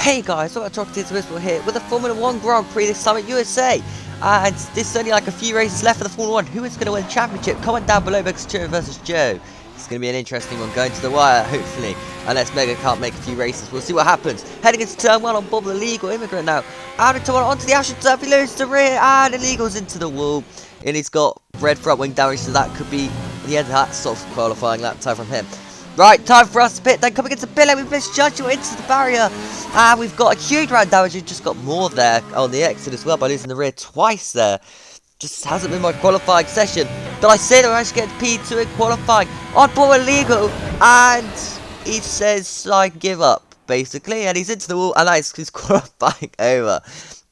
Hey guys, welcome to Talking to Whistle here with the Formula 1 Grand Prix this time at USA. And this is only like a few races left for the Formula 1. Who is going to win the championship? Comment down below, Mega Centurion versus Joe. It's going to be an interesting one going to the wire, hopefully. Unless Mega can't make a few races. We'll see what happens. Heading into turn 1 on Bob the Legal Immigrant now. Out into one onto the Ashen Turf. He loses the rear and Illegal's into the wall. And he's got red front wing damage, so that could be the end of that sort of qualifying lap time from him. Right, time for us to pit. Then coming into Billy, we've misjudged you into the barrier. And we've got a huge round damage. We've just got more there on the exit as well by losing the rear twice there. Just hasn't been my qualifying session. But I say that I actually get P2 in qualifying on board Illegal. And he says I give up, basically. And he's into the wall, and that is his qualifying over.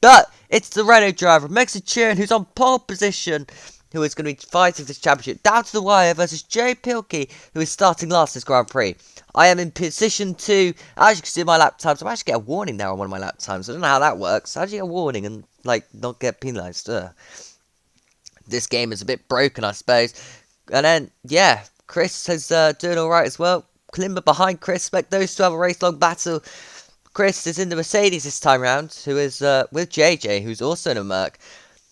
But it's the Renault driver, Mega Centurion, who's on pole position, who is going to be fighting for this championship down to the wire versus Joe Pilkey, who is starting last this Grand Prix. I am in position 2. As you can see in my lap times, I actually get a warning now on one of my lap times. I don't know how that works. How do you get a warning and, like, not get penalised? This game is a bit broken, I suppose. And then, yeah, Chris is doing alright as well. Klimber behind Chris. Expect those to have a race-long battle. Chris is in the Mercedes this time round, who is with JJ, who's also in a Merc.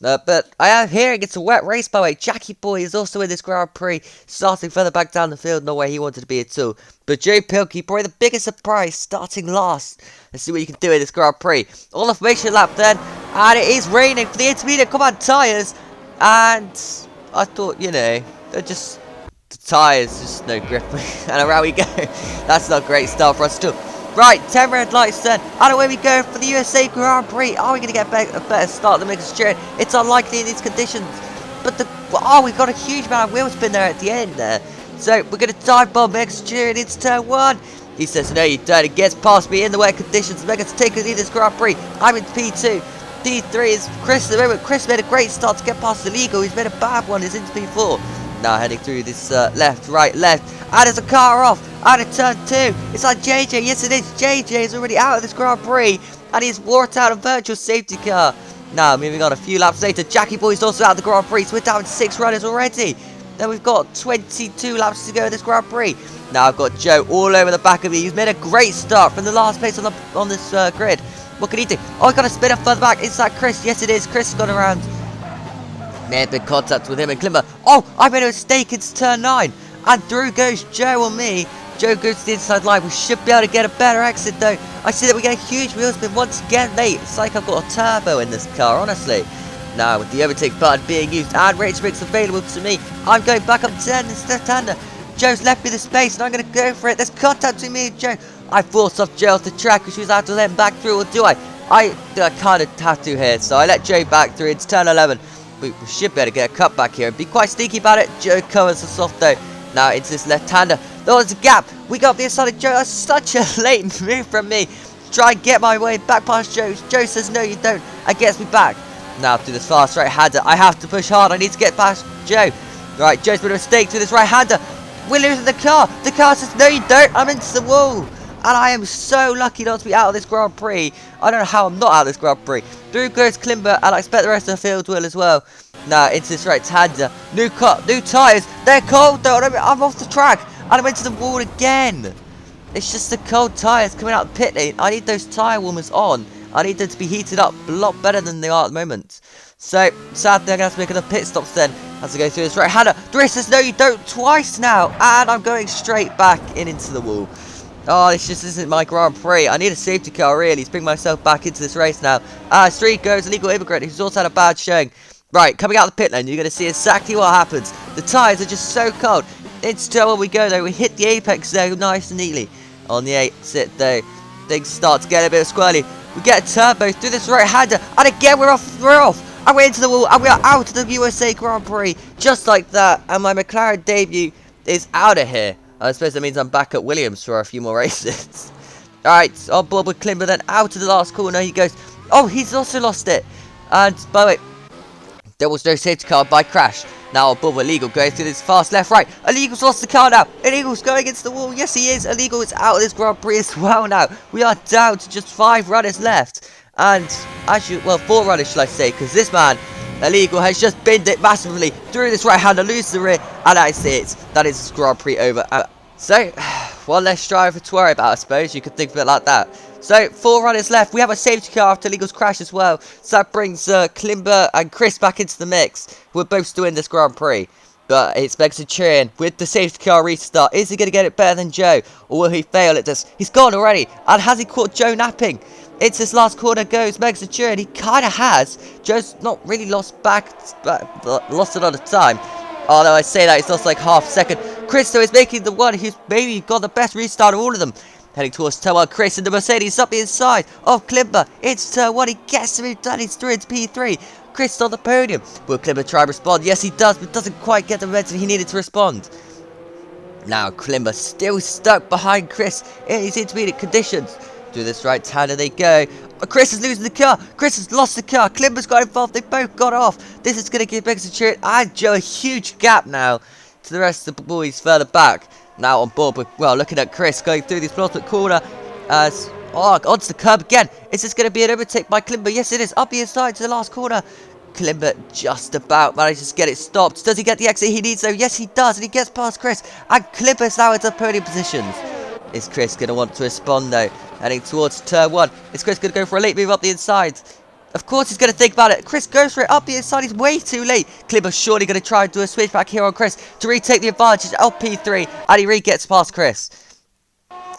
But I am hearing it's a wet race, by the way. Jackie Boy is also in this Grand Prix, starting further back down the field, not where he wanted to be at all. But Joe Pilkey, probably the biggest surprise, starting last. Let's see what you can do in this Grand Prix. All information lap then, and it is raining for the intermediate Command tyres. And I thought, you know, they're just the tyres, just no grip. And around we go. That's not a great start for us too. Right, 10 red lights then, and away we go for the USA Grand Prix. Are we going to get a better start than Mega Centurion? It's unlikely in these conditions. But we've got a huge amount of wheel spin there at the end there. So we're going to dive bomb Mega Centurion into turn 1. He says, no you don't. He gets past me in the wet conditions. Mega to take us in this Grand Prix. I'm in P2. D3 is Chris at the moment. Chris made a great start to get past Illegal. He's made a bad one. He's into P4. Now heading through this left, right, left. And there's a car off. Out of turn 2. It's like JJ. Yes, it is. JJ is already out of this Grand Prix. And he's walked out a virtual safety car. Now, moving on a few laps later. Jackie Boy is also out of the Grand Prix. So we're down to 6 runners already. Then we've got 22 laps to go in this Grand Prix. Now I've got Joe all over the back of me. He's made a great start from the last place on this grid. What can he do? Oh, he's got a spin up further back. Inside Chris. Yes, it is. Chris has gone around. Made big contact with him and Klimber. Oh, I made a mistake. It's turn 9. And through goes Joe on me. Joe goes to the inside line. We should be able to get a better exit though. I see that we get a huge wheel spin once again, mate. It's like I've got a turbo in this car, honestly. Now with the overtake button being used and race brakes available to me, I'm going back up 10 instead of 10. Joe's left me the space and I'm going to go for it. There's contact between me and Joe. I forced off Joe off the track because she was out to let him back through, or do I? I kind of have to here, so I let Joe back through. It's turn 11. We should be able to get a cut back here and be quite sneaky about it. Joe covers us off though. Now into this left-hander. There's a gap. We got the inside of Joe. That's such a late move from me. Try and get my way back past Joe. Joe says no you don't and gets me back. Now through this fast right-hander. I have to push hard. I need to get past Joe. Right, Joe's made a mistake through this right-hander. We're losing the car. The car says no you don't. I'm into the wall. And I am so lucky not to be out of this Grand Prix. I don't know how I'm not out of this Grand Prix. Through goes Klimber, and I expect the rest of the field will as well. Now into this right-hander. New tyres. They're cold though. I'm off the track. And I'm into the wall again. It's just the cold tyres coming out of the pit lane. I need those tyre warmers on. I need them to be heated up a lot better than they are at the moment. So, sadly, I'm going to have to make another pit stops then as I go through this right-hander. Dries says, no, you don't, twice now. And I'm going straight back into the wall. Oh, this just isn't my Grand Prix. I need a safety car, really, to bring myself back into this race now. Street goes Illegal Immigrant, who's also had a bad showing. Right, coming out of the pit lane, you're going to see exactly what happens. The tyres are just so cold. It's still when we go, though. We hit the apex there nice and neatly. On the exit, though, things start to get a bit squirrely. We get a turbo through this right-hander. And again, we're off. And we're into the wall. And we are out of the USA Grand Prix. Just like that. And my McLaren debut is out of here. I suppose that means I'm back at Williams for a few more races. Alright, on board with Klimber, then out of the last corner he goes. Oh, he's also lost it. And, by the way, there was no safety car by crash. Now on board with Illegal going through this fast left-right. Illegal's lost the car now. Illegal's going against the wall. Yes, he is. Illegal is out of this Grand Prix as well now. We are down to just 5 runners left. And, actually, well, 4 runners, shall I say, because this man, Illegal, has just binned it massively through this right-hander, loses the rear, and that is it. That is this Grand Prix over. So, one less driver to worry about, I suppose. You could think of it like that. So 4 runners left. We have a safety car after Legal's crash as well. So that brings Klimber and Chris back into the mix. We're both still in this Grand Prix. But it's Mega Centurion with the safety car restart. Is he going to get it better than Joe? Or will he fail at this? He's gone already. And has he caught Joe napping? It's his last corner goes Mega Centurion. He kind of has. Joe's not really lost lost a lot of time. Although I say that, he's lost like half a second. Chris, though, is making the one who's maybe got the best restart of all of them. Heading towards turn 1, Chris in the Mercedes up the inside of Klimber. It's turn 1, he gets him done, he's through into P3. Chris on the podium. Will Klimber try and respond? Yes, he does, but doesn't quite get the momentum he needed to respond. Now, Klimber still stuck behind Chris in his intermediate conditions. Do this right hander they go. Chris is losing the car. Chris has lost the car. Klimber's got involved. They both got off. This is going to give Mega Centurion and Joe a huge gap now to the rest of the boys further back. Now on board, but well, looking at Chris going through this penultimate corner as onto the curb again. Is this going to be an overtake by Klimber? Yes, it is. Up the inside to the last corner. Klimber just about manages to get it stopped. Does he get the exit he needs though? Yes, he does, and he gets past Chris. And Klimber's now into podium positions. Is Chris going to want to respond though? Heading towards turn 1. Is Chris going to go for a late move up the inside? Of course he's going to think about it. Chris goes for it up the inside. He's way too late. Klimber's surely going to try and do a switch back here on Chris to retake the advantage. LP3, and he re-gets past Chris.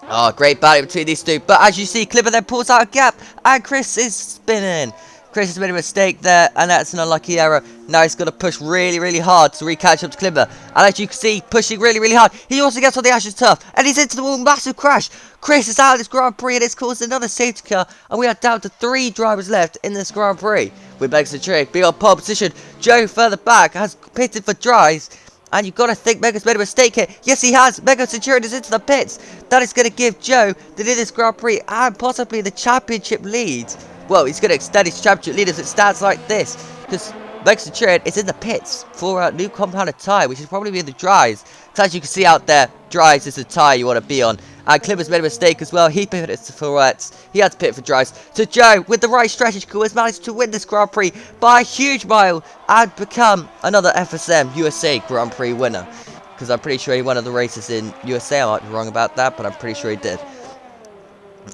Oh, great battle between these two. But as you see, Klimber then pulls out a gap, and Chris is spinning. Chris has made a mistake there, and that's an unlucky error. Now he's got to push really, really hard to re-catch up to Klimber. And as you can see, pushing really, really hard. He also gets on the Ashes turf, and he's into the wall. Massive crash. Chris is out of this Grand Prix, and it's caused another safety car. And we are down to 3 drivers left in this Grand Prix. With Mega Centurion being on pole position. Joe further back has pitted for dries. And you've got to think Mega's made a mistake here. Yes, he has. Mega Centurion is into the pits. That is going to give Joe the lead in this Grand Prix and possibly the championship lead. Well, he's going to extend his championship lead as it stands like this. Because Mega Centurion is in the pits for a new compounded tyre, which is probably be the dries. So as you can see out there, dries is the tyre you want to be on. And Klimber's made a mistake as well. He pitted for wets. He had to pit for dries. So Joe, with the right strategy, has managed to win this Grand Prix by a huge mile and become another FSM USA Grand Prix winner. Because I'm pretty sure he won the races in USA. I might be wrong about that, but I'm pretty sure he did.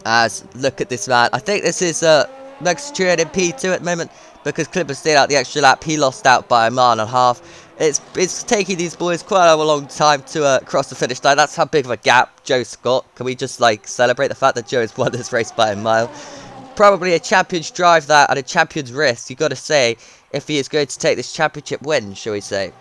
As look at this man. I think this is Mega Centurion in P2 at the moment because Klimber stayed out the extra lap. He lost out by a mile and a half. It's taking these boys quite a long time to cross the finish line. That's how big of a gap Joe's got. Can we just like celebrate the fact that Joe has won this race by a mile? Probably a champion's drive that and a champion's risk. You got to say if he is going to take this championship win, shall we say?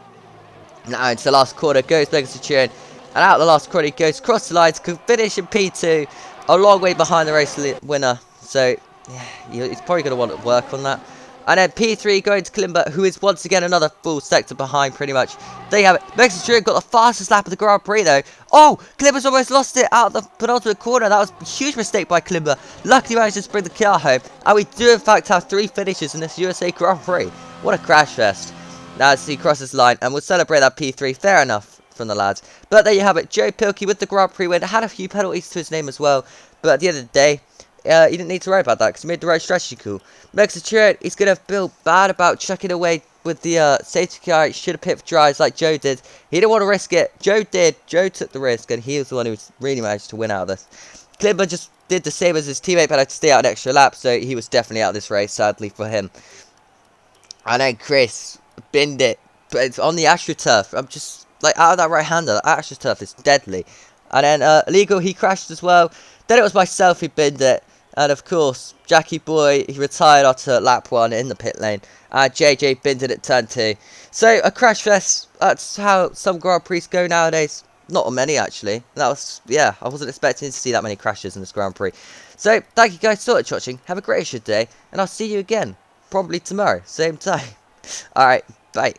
Now into the last corner goes Mega Centurion, and out the last corner he goes across the lines, can finish in P2, a long way behind the race winner. So yeah, he's probably going to want to work on that. And then P3 going to Klimber, who is once again another full sector behind pretty much. There you have it. Mega Centurion got the fastest lap of the Grand Prix though. Oh, Klimber's almost lost it out of the penultimate corner. That was a huge mistake by Klimber. Luckily managed to bring the car home. And we do in fact have 3 finishes in this USA Grand Prix. What a crash fest. Now as he crosses the line, and we'll celebrate that P3. Fair enough from the lads. But there you have it. Joe Pilkey with the Grand Prix win. Had a few penalties to his name as well. But at the end of the day, he didn't need to worry about that because he made the right strategy call. Mega Centurion, he's going to feel bad about chucking away with the safety car. He should have pit for dries like Joe did. He didn't want to risk it. Joe did. Joe took the risk, and he was the one who really managed to win out of this. Klimber just did the same as his teammate, but had to stay out an extra lap, so he was definitely out of this race, sadly for him. And then Chris binned it, but it's on the AstroTurf. I'm just, like, out of that right-hander. That AstroTurf is deadly. And then Legal, he crashed as well. Then it was myself who binned it. And of course, Jackie Boy, he retired after lap 1 in the pit lane. And JJ binned it at turn 2. So, a crash fest. That's how some Grand Prix go nowadays. Not many, actually. That was, yeah, I wasn't expecting to see that many crashes in this Grand Prix. So, thank you guys so much for watching. Have a great day. And I'll see you again. Probably tomorrow. Same time. Alright, bye.